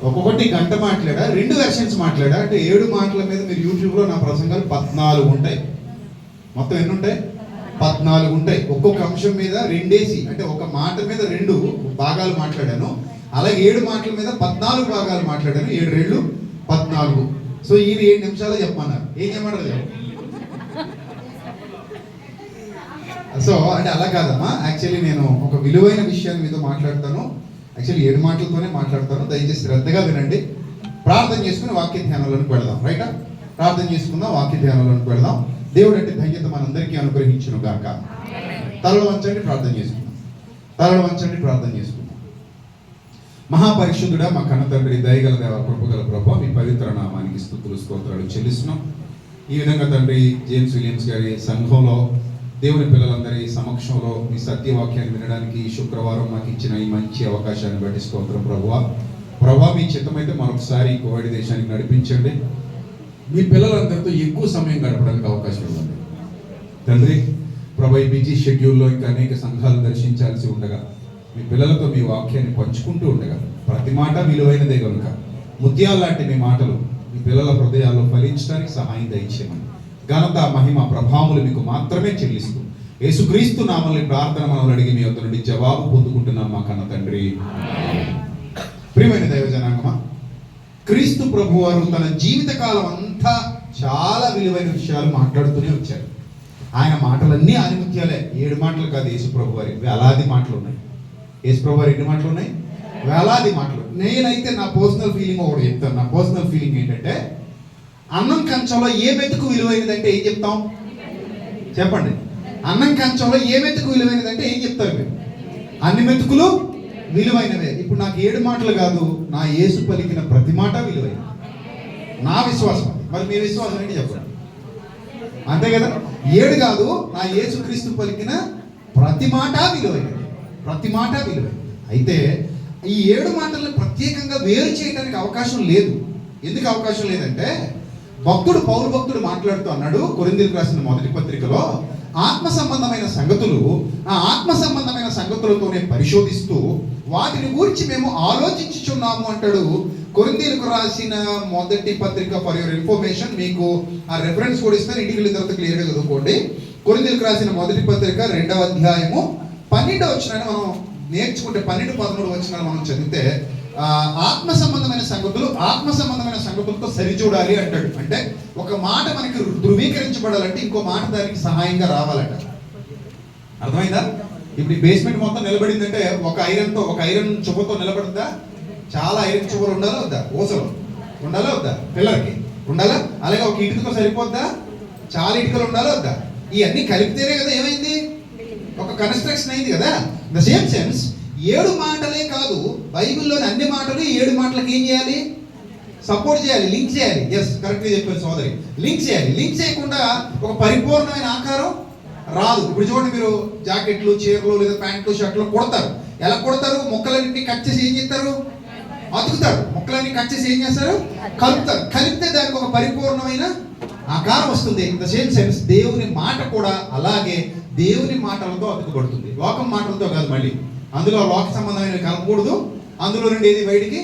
ఒక్కొక్కటి గంట మాట్లాడా, 2 వెర్షన్స్ మాట్లాడా. అంటే 7 మాటల మీద మీరు యూట్యూబ్లో నా ప్రసంగాలు 14 ఉంటాయి. మొత్తం ఎన్ని ఉంటాయి? 14 ఉంటాయి. ఒక్కొక్క అంశం మీద 2 అంటే ఒక మాట మీద 2 భాగాలు మాట్లాడాను. అలాగే 7 మాటల మీద 14 భాగాలు మాట్లాడాను. 7 రెళ్ళు 14. సో ఈయన 7 నిమిషాలు చెప్పమన్నారు. ఏం చెప్పమన్నారు? సో అంటే అలా కాదమ్మా. యాక్చువల్లీ నేను ఒక విలువైన విషయాన్ని మీతో మాట్లాడతాను. యాక్చువల్లీ 7 మాటలతోనే మాట్లాడతాను. దయచేసి శ్రద్ధగా వినండి. ప్రార్థన చేసుకుని వాక్య ధ్యానంలోకి వెళదాం. రైటా? ప్రార్థన చేసుకుందాం, వాక్య ధ్యానంలోకి వెళదాం. దేవుడు అంటే ధన్యత మనందరికీ అనుగ్రహించును గాక. తలలు వంచండి, ప్రార్థన చేసుకుందాం. తలలు వంచండి, ప్రార్థన చేసుకుందాం. మహాపరిశుద్ధుడా, మా కన్న తండ్రి, దయగల దేవ, కృపగల ప్రభా, మీ పవిత్ర నామానికి స్తుతులు స్తోత్రాలు చెల్లిస్తున్నాం. ఈ విధంగా తండ్రి జేమ్స్ విలియమ్స్ గారి సంఘంలో దేవుని పిల్లలందరి సమక్షంలో మీ సత్యవాక్యాన్ని వినడానికి శుక్రవారం మాకు ఇచ్చిన ఈ మంచి అవకాశాన్ని బట్టి స్తోత్రం ప్రభువా. మీ చిత్తమైతే మరొకసారి కోవిడ్ దేశానికి నడిపించండి. మీ పిల్లలందరితో ఎక్కువ సమయం గడపడానికి అవకాశం ఇవ్వండి తండ్రి. ప్రభు, ఈ బిజీ షెడ్యూల్లో ఇంకా అనేక సంఘాలు దర్శించాల్సి ఉండగా మీ పిల్లలతో మీ వాక్యాన్ని పంచుకుంటూ ఉండగా ప్రతి మాట విలువైనదే కనుక ముత్యాలు లాంటి మీ మాటలు మీ పిల్లల హృదయాల్లో ఫలించడానికి సహాయం దయచేయమని ఘనత, మహిమ, ప్రభావములు మీకు మాత్రమే చెల్లిస్తూ యేసుక్రీస్తు నామములో ప్రార్థన మనల్ని అడిగి మీ వద్ద నుండి జవాబు పొందుకుంటున్నాం మా కన్న తండ్రి. ప్రియమైన దైవ జనాంగమా, క్రీస్తు ప్రభు వారు తన జీవిత కాలం అంతా చాలా విలువైన విషయాలు మాట్లాడుతూనే వచ్చారు. ఆయన మాటలన్నీ ఆనిముత్యాలే. 7 మాటలు కాదు యేసు ప్రభు వారి, వేలాది మాటలు ఉన్నాయి. యేసు ప్రభు వారి ఎన్ని మాటలు ఉన్నాయి? వేలాది మాటలు. నేనైతే నా పర్సనల్ ఫీలింగ్ ఒకటి చెప్తాను. నా పర్సనల్ ఫీలింగ్ ఏంటంటే, అన్నం కంచంలో ఏ మెతుకు విలువైనదంటే ఏం చెప్తాం? చెప్పండి. అన్నం కంచంలో ఏ మెతుకు విలువైనదంటే ఏం చెప్తారు మీరు? అన్ని మెతుకులు విలువైనవే. ఇప్పుడు నాకు 7 మాటలు కాదు, నా యేసు పలికిన ప్రతి మాట విలువైన. నా విశ్వాసం. మరి మీ విశ్వాసం ఏంటి చెప్పండి? అంతే కదా? 7 కాదు, నా యేసు క్రీస్తు పలికిన ప్రతి మాట విలువైనది. ప్రతి మాట విలువైనది. అయితే ఈ 7 మాటలను ప్రత్యేకంగా వేరు చేయడానికి అవకాశం లేదు. ఎందుకు అవకాశం లేదంటే, పౌలు భక్తుడు మాట్లాడుతూ అన్నాడు కొరింథీయులకు రాసిన మొదటి పత్రికలో, ఆత్మ సంబంధమైన సంగతులు ఆ ఆత్మ సంబంధమైన సంగతులతోనే పరిశోధిస్తూ వాటిని గురించి మేము ఆలోచించుచున్నాము అంటాడు. కొరింథీయులకు రాసిన మొదటి పత్రిక, ఫర్ యువర్ ఇన్ఫర్మేషన్, మీకు ఆ రెఫరెన్స్ కూడా ఇస్తాను, ఇంటికి వెళ్ళిన తర్వాత క్లియర్గా చదువుకోండి. కొరింథీయులకు రాసిన మొదటి పత్రిక 2వ అధ్యాయము 12వ వచనాన్ని మనం నేర్చుకుంటే, 12-13 వచనాలు మనం చదివితే, ఆత్మ సంబంధమైన సంగతులతో సరిచూడాలి అంటాడు. అంటే ఒక మాట మనకి ధృవీకరించబడాలంటే ఇంకో మాట దానికి సహాయంగా రావాలంట. అర్థమైందా? ఇప్పుడు బేస్మెంట్ మొత్తం నిలబడిందంటే ఒక ఐరన్ చువ్వతో నిలబడుద్దా? చాలా ఐరన్ చువ్వలు ఉండాలా వద్దా? ఓసలు ఉండాలా వద్దా? పిల్లర్కి ఉండాలా? అలాగే ఒక ఇటుకతో సరిపోద్దా? చాలా ఇటుకలు ఉండాలా వద్దా? ఇవన్నీ కలిపితేనే కదా ఏమైంది? ఒక కన్స్ట్రక్షన్ అయింది కదా. ద సేమ్ సెన్స్ 7 మాటలే కాదు, బైబిల్లోని అన్ని మాటలు 7 మాటలకు ఏం చేయాలి? సపోర్ట్ చేయాలి, లింక్ చేయాలి. ఎస్, కరెక్ట్గా చెప్పారు సోదరి. లింక్ చేయాలి. లింక్ చేయకుండా ఒక పరిపూర్ణమైన ఆకారం రాదు. ఇప్పుడు చూడండి, మీరు జాకెట్లు, చీరలు లేదా ప్యాంట్లు, షర్ట్లు కుడతారు. ఎలా కుడతారు? ముక్కలన్నింటినీ కట్ చేసి ఏం చేస్తారు? అతుకుతారు. ముక్కలన్నీ కట్ చేసి ఏం చేస్తారు? కలుపుతారు. కలిపితే దానికి ఒక పరిపూర్ణమైన ఆకారం వస్తుంది. ఇన్ ద సేమ్ సెన్స్ దేవుని మాట కూడా అలాగే దేవుని మాటలతో అతుకుబడుతుంది. లోకం మాటలతో కాదు. మళ్ళీ అందులో లోక సంబంధమైన కలపకూడదు, అందులో నుండి ఏది బయటికి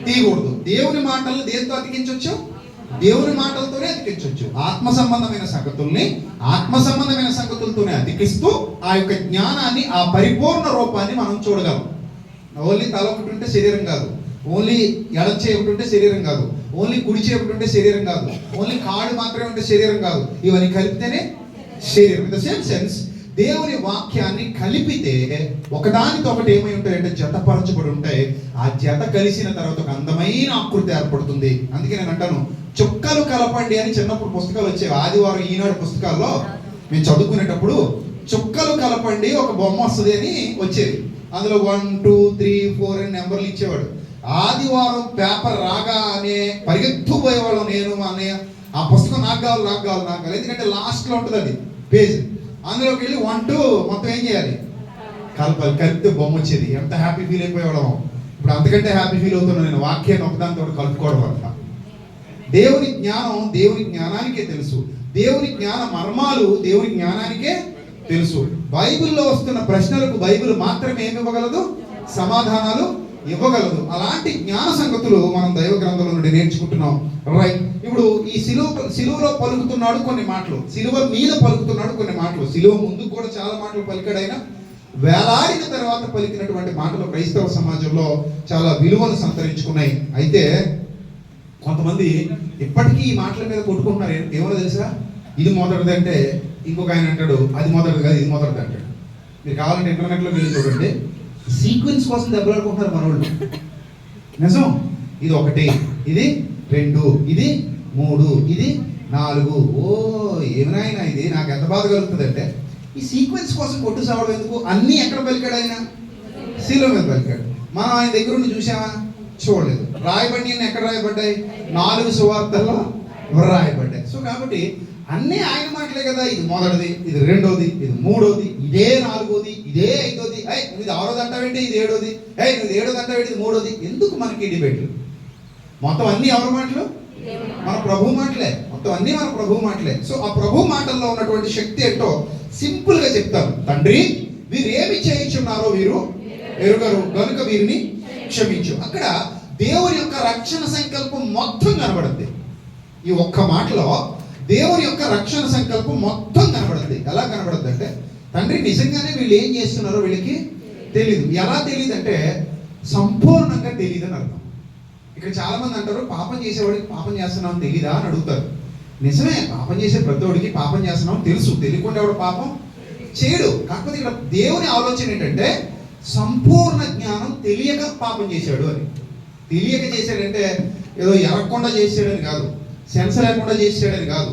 తీయకూడదు. దేవుని మాటలను దేంతో అతికించవచ్చు? దేవుని మాటలతోనే అతికించవచ్చు. ఆత్మ సంబంధమైన సంగతులతోనే అతికిస్తూ ఆ యొక్క జ్ఞానాన్ని, ఆ పరిపూర్ణ రూపాన్ని మనం చూడగలం. ఓన్లీ తల ఒకటి ఉంటే శరీరం కాదు, ఓన్లీ ఎడం చేయి ఒకటి ఉంటే శరీరం కాదు, ఓన్లీ కుడి చేయి ఒకటి ఉంటే శరీరం కాదు, ఓన్లీ కాడు మాత్రమే ఉంటే శరీరం కాదు. ఇవన్నీ కలిపితేనే శరీరం. ఇన్ ద సేమ్ సెన్స్ దేవుని వాక్యాన్ని కలిపితే ఒకదానితో ఒకటి ఏమై ఉంటాయంటే జతపరచబడి ఉంటాయి. ఆ జత కలిసిన తర్వాత ఒక అందమైన ఆకృతి ఏర్పడుతుంది. అందుకే నేను అంటాను, చుక్కలు కలపండి అని చిన్నప్పుడు పుస్తకాలు వచ్చేవి. ఆదివారం ఈనాడు పుస్తకాల్లో మేము చదువుకునేటప్పుడు చుక్కలు కలపండి ఒక బొమ్మ వస్తుంది అని వచ్చేది. అందులో 1, 2, 3, 4 అని నెంబర్లు ఇచ్చేవాడు. ఆదివారం పేపర్ రాగానే పరిగెత్తుపోయేవాళ్ళం. నేను అనే ఆ పుస్తకం నాకు కావాలి. ఎందుకంటే లాస్ట్లో ఉంటుంది అది పేజ్. అందులోకి వెళ్ళి 1, 2 మొత్తం ఏం చేయాలి? కలపాలి. కలిపితే బొమ్మ వచ్చేది. ఎంత హ్యాపీ ఫీల్ అయిపోయేవాళ్ళం. ఇప్పుడు అంతకంటే హ్యాపీ ఫీల్ అవుతున్నాను నేను, వాక్యాన్ని ఒకదానితో కలుపుకోవడం వల్ల. దేవుని జ్ఞానం దేవుని జ్ఞానానికే తెలుసు. దేవుని జ్ఞాన మర్మాలు దేవుని జ్ఞానానికే తెలుసు. బైబిల్లో వస్తున్న ప్రశ్నలకు బైబిల్ మాత్రమే ఏమి ఇవ్వగలదు? సమాధానాలు ఇవ్వగలదు. అలాంటి జ్ఞాన సంగతులు మనం దైవ గ్రంథంలో నుండి నేర్చుకుంటున్నాం. రైట్, ఇప్పుడు ఈ సిలువలో పలుకుతున్నాడు కొన్ని మాటలు, సిలువ మీద పలుకుతున్నాడు కొన్ని మాటలు, సిలువ ముందు కూడా చాలా మాటలు పలికాడు ఆయన. వేలాడిన తర్వాత పలికినటువంటి మాటలు క్రైస్తవ సమాజంలో చాలా విలువను సంతరించుకున్నాయి. అయితే కొంతమంది ఇప్పటికీ ఈ మాటల మీద కొట్టుకుంటున్నారు. ఏమో తెలుసా, ఇది మొదటిది అంటే ఇంకొక ఆయన అంటాడు అది మొదటిది కాదు, ఇది మొదటిది అంటాడు. మీరు కావాలంటే ఇంటర్నెట్లో వెళ్ళి చూడండి, సీక్వెన్స్ కోసం దెబ్బలాడుకుంటున్నారు మనోళ్ళు. నిజం, ఇది 1, ఇది 2, ఇది 3, ఇది 4. ఓ ఏమైనా ఇది నాకు ఎంత బాధ కలుగుతుంది అంటే, ఈ సీక్వెన్స్ కోసం కొట్టు సావడం ఎందుకు? అన్నీ ఎక్కడ పలికాడు ఆయన? శిలువ మీద పలికాడు. మనం ఆయన దగ్గర ఉండి చూసామా? చూడలేదు. రాయబడి ఎక్కడ రాయబడ్డాయి? 4 సువార్తల్లో రాయబడ్డాయి. సో కాబట్టి అన్నీ ఆయన మాటలే కదా. ఇది మొదటిది, ఇది 2వది, ఇది 3వది, ఇదే 4వది, ఇదే 5వది. నువ్వు ఇది 6వది అంటావేంటి, ఇది 7వది, నువ్వు 7వది అంటావేంటి, ఇది 3వది. ఎందుకు మనకి డిబేట్లు? మొత్తం అన్నీ ఎవరి మాటలు? మన ప్రభు మాటలే. మొత్తం అన్నీ మన ప్రభు మాటలే. సో ఆ ప్రభు మాటల్లో ఉన్నటువంటి శక్తి ఏంటో సింపుల్ గా చెప్తాను. తండ్రి, వీరు ఏమి చేయించున్నారో వీరు ఎరుగరు గనుక వీరిని క్షమించు. అక్కడ దేవుని యొక్క రక్షణ సంకల్పం మొత్తం కనబడుద్ది. ఈ ఒక్క మాటలో దేవుని యొక్క రక్షణ సంకల్పం మొత్తం కనబడుద్ది. ఎలా కనబడుద్ది అంటే, తండ్రి నిజంగానే వీళ్ళు ఏం చేస్తున్నారో వీళ్ళకి తెలియదు. ఎలా తెలియదు అంటే సంపూర్ణంగా తెలియదు అని అర్థం. ఇక్కడ చాలా మంది అంటారు, పాపం చేసేవాడికి పాపం చేస్తున్నాం తెలీదా అని అడుగుతారు. నిజమే, పాపం చేసే ప్రతివాడికి పాపం చేస్తున్నాం తెలుసు. తెలియకుండా ఎవడు పాపం చేయడు. కాకపోతే ఇక్కడ దేవుని ఆలోచన ఏంటంటే, సంపూర్ణ జ్ఞానం తెలియక పాపం చేశాడు అని. తెలియక చేశాడంటే ఏదో ఎరగకుండా చేసాడని కాదు, సెన్స్ లేకుండా చేసాడని కాదు.